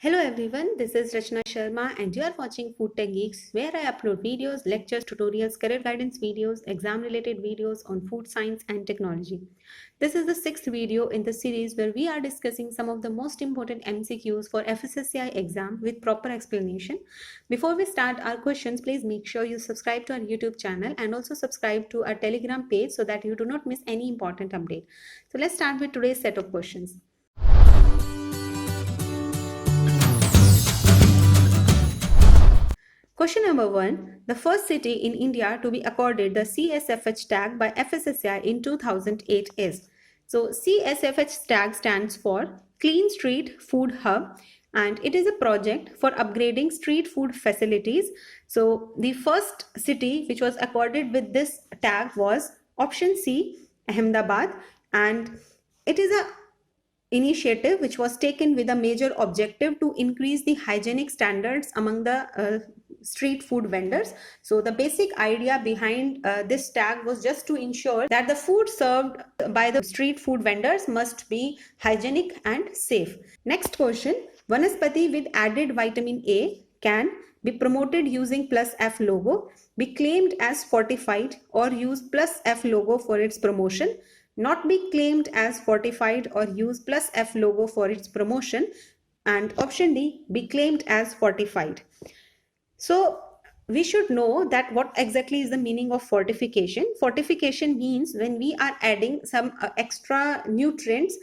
Hello everyone, this is Rachna Sharma and you are watching Food Tech Geeks, where I upload videos, lectures, tutorials, career guidance videos, exam related videos on food science and technology. This is the sixth video in the series where we are discussing some of the most important MCQs for FSSAI exam with proper explanation. Before we start our questions, please make sure you subscribe to our YouTube channel and also subscribe to our Telegram page so that you do not miss any important update. So let's start with today's set of questions. Question number 1. The first city in India to be accorded the CSFH tag by FSSAI in 2008 is. So CSFH tag stands for Clean Street Food Hub and it is a project for upgrading street food facilities. So the first city which was accorded with this tag was option C, Ahmedabad, and it is a initiative which was taken with a major objective to increase the hygienic standards among the street food vendors. So the basic idea behind this tag was just to ensure that the food served by the street food vendors must be hygienic and safe. Next question. Vanaspati with added vitamin A can be promoted using +F logo, be claimed as fortified, or use +F logo for its promotion. Not be claimed as fortified or use +F logo for its promotion. And option D, be claimed as fortified. So we should know that what exactly is the meaning of fortification. Fortification means when we are adding some extra nutrients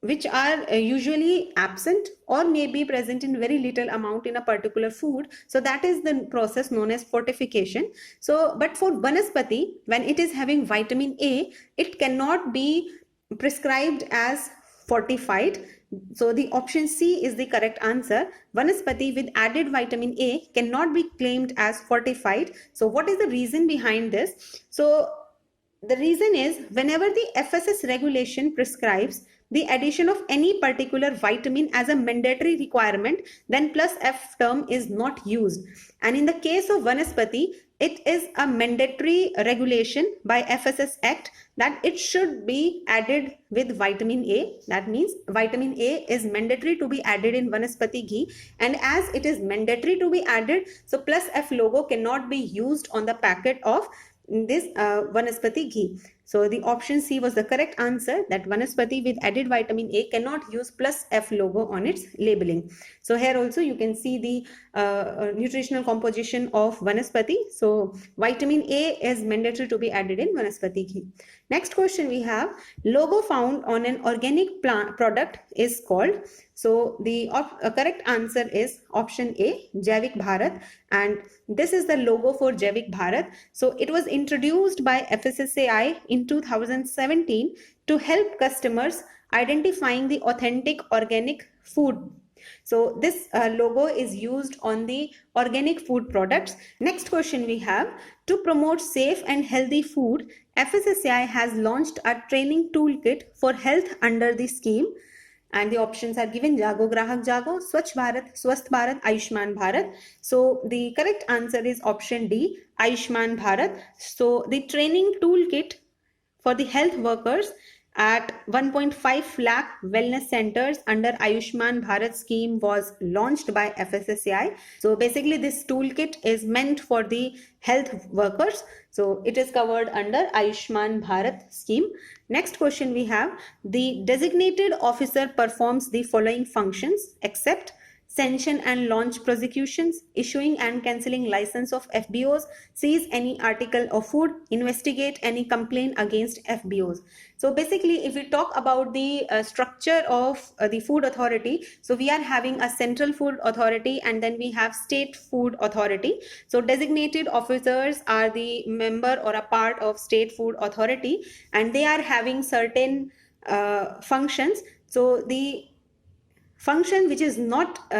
which are usually absent or may be present in very little amount in a particular food. So that is the process known as fortification. So but for Vanaspati, when it is having vitamin A, it cannot be prescribed as fortified. So the option C is the correct answer. Vanaspati with added vitamin A cannot be claimed as fortified. So what is the reason behind this? So the reason is whenever the FSS regulation prescribes the addition of any particular vitamin as a mandatory requirement, then +F term is not used. And in the case of Vanaspati, it is a mandatory regulation by FSS Act that it should be added with vitamin A. That means vitamin A is mandatory to be added in Vanaspati ghee, and as it is mandatory to be added, so +F logo cannot be used on the packet of this Vanaspati ghee. So the option C was the correct answer, that Vanaspati with added vitamin A cannot use +F logo on its labeling. So here also you can see the nutritional composition of Vanaspati. So vitamin A is mandatory to be added in Vanaspati ghee. Next question we have, logo found on an organic plant product is called. So the correct answer is option A, Jaivik Bharat, and this is the logo for Jaivik Bharat. So it was introduced by FSSAI in 2017 to help customers identifying the authentic organic food. So this logo is used on the organic food products. Next question we have, to promote safe and healthy food, FSSAI has launched a training toolkit for health under the scheme. And the options are given: Jago Grahak Jago, Swachh Bharat, Swasth Bharat, Ayushman Bharat. So the correct answer is option D, Ayushman Bharat. So the training toolkit for the health workers at 1.5 lakh wellness centers under Ayushman Bharat scheme was launched by FSSAI. So basically this toolkit is meant for the health workers. So it is covered under Ayushman Bharat scheme. Next question we have, the designated officer performs the following functions except sanction and launch prosecutions, issuing and cancelling license of FBOs, seize any article of food, investigate any complaint against FBOs. So basically if we talk about the structure of the food authority, so we are having a central food authority and then we have state food authority. So designated officers are the member or a part of state food authority and they are having certain functions. So the function which is not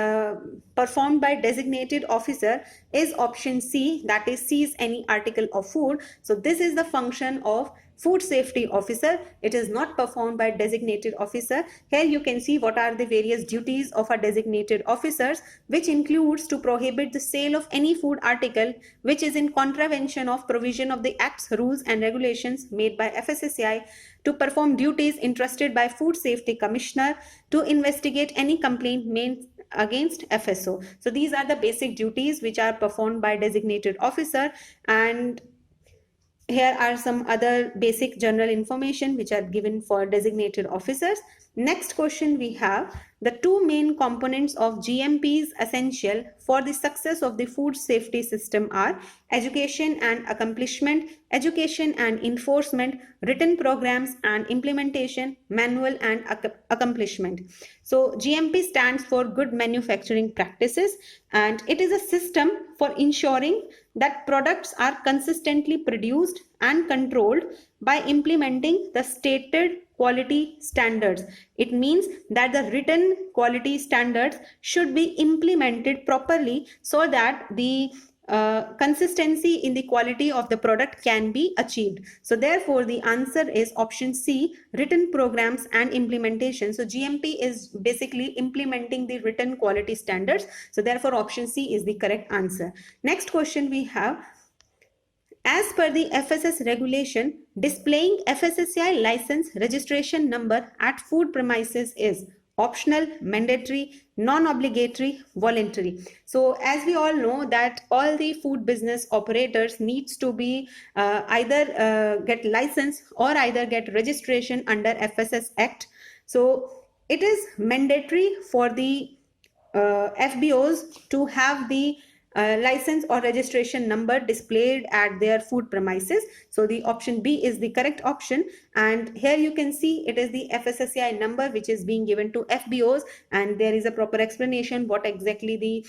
performed by designated officer is option C, that is seize any article of food. So this is the function of food safety officer. It is not performed by designated officer. Here you can see what are the various duties of a designated officers, which includes to prohibit the sale of any food article which is in contravention of provision of the acts, rules and regulations made by FSSAI, to perform duties entrusted by Food Safety Commissioner, to investigate any complaint made against FSO. So these are the basic duties which are performed by designated officer, and here are some other basic general information which are given for designated officers. Next question we have: the two main components of GMPs essential for the success of the food safety system are education and accomplishment, education and enforcement, written programs and implementation, manual and accomplishment. So GMP stands for good manufacturing practices, and it is a system for ensuring that products are consistently produced and controlled by implementing the stated quality standards. It means that the written quality standards should be implemented properly so that the consistency in the quality of the product can be achieved. So therefore the answer is option C, written programs and implementation. So GMP is basically implementing the written quality standards. So therefore option C is the correct answer. Next question we have: as per the FSS regulation, displaying FSSAI license registration number at food premises is optional, mandatory, non-obligatory, voluntary. So as we all know that all the food business operators needs to be either get license or either get registration under FSS Act. So it is mandatory for the FBOs to have the license or registration number displayed at their food premises. So the option B is the correct option, and here you can see it is the FSSAI number which is being given to FBOs, and there is a proper explanation what exactly the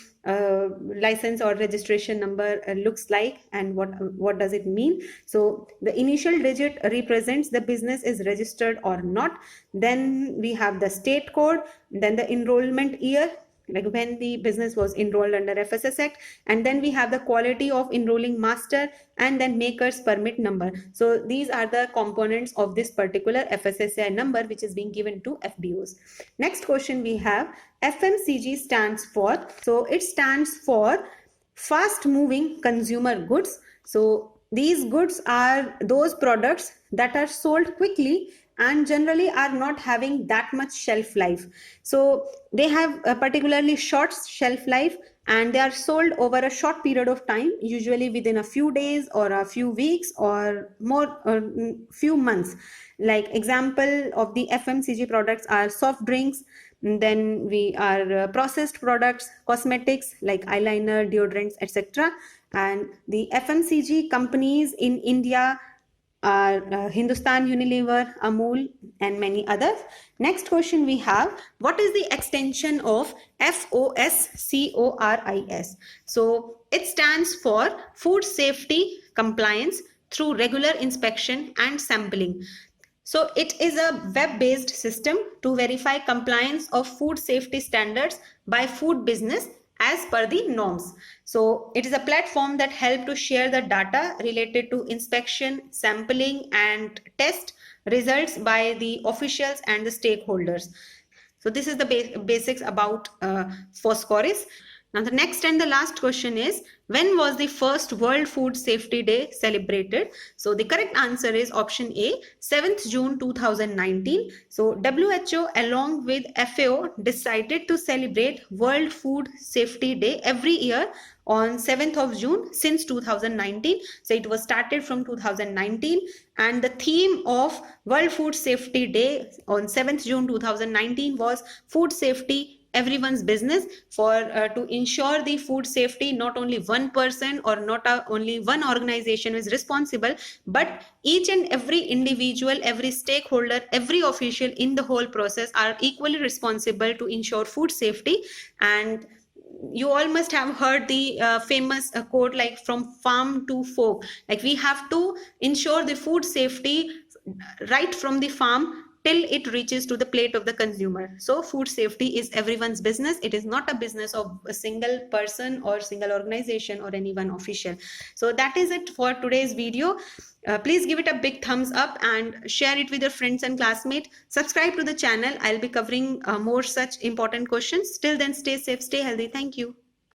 license or registration number looks like and what does it mean. So the initial digit represents the business is registered or not. Then we have the state code, then the enrollment year, like when the business was enrolled under FSS Act, and then we have the quality of enrolling master, and then maker's permit number. So these are the components of this particular FSSAI number which is being given to FBOs. Next question we have: FMCG stands for, so it stands for fast moving consumer goods. So these goods are those products that are sold quickly and generally are not having that much shelf life. So they have a particularly short shelf life, and they are sold over a short period of time, usually within a few days or a few weeks or more, few months. Like example of the FMCG products are soft drinks, then we are processed products, cosmetics like eyeliner, deodorants, etc. And the FMCG companies in India are Hindustan Unilever, Amul, and many others. Next question we have: what is the extension of FOSCORIS? So it stands for Food Safety Compliance through Regular Inspection and Sampling. So it is a web-based system to verify compliance of food safety standards by food business as per the norms. So it is a platform that helps to share the data related to inspection, sampling, and test results by the officials and the stakeholders. So this is the basics about FOSCORIS. Now the next and the last question is: when was the first World Food Safety Day celebrated? So the correct answer is option A, 7th June 2019. So WHO along with FAO decided to celebrate World Food Safety Day every year on 7th of June since 2019. So it was started from 2019, and the theme of World Food Safety Day on 7th June 2019 was food safety everyone's business, for to ensure the food safety. Not only one person or not only one organization is responsible, but each and every individual, every stakeholder, every official in the whole process are equally responsible to ensure food safety. And you all must have heard the famous quote like from farm to fork, like we have to ensure the food safety right from the farm till it reaches to the plate of the consumer. So food safety is everyone's business. It is not a business of a single person or single organization or any one official. So that is it for today's video. Please give it a big thumbs up and share it with your friends and classmates. Subscribe to the channel. I'll be covering more such important questions. Till then, stay safe, stay healthy. Thank you.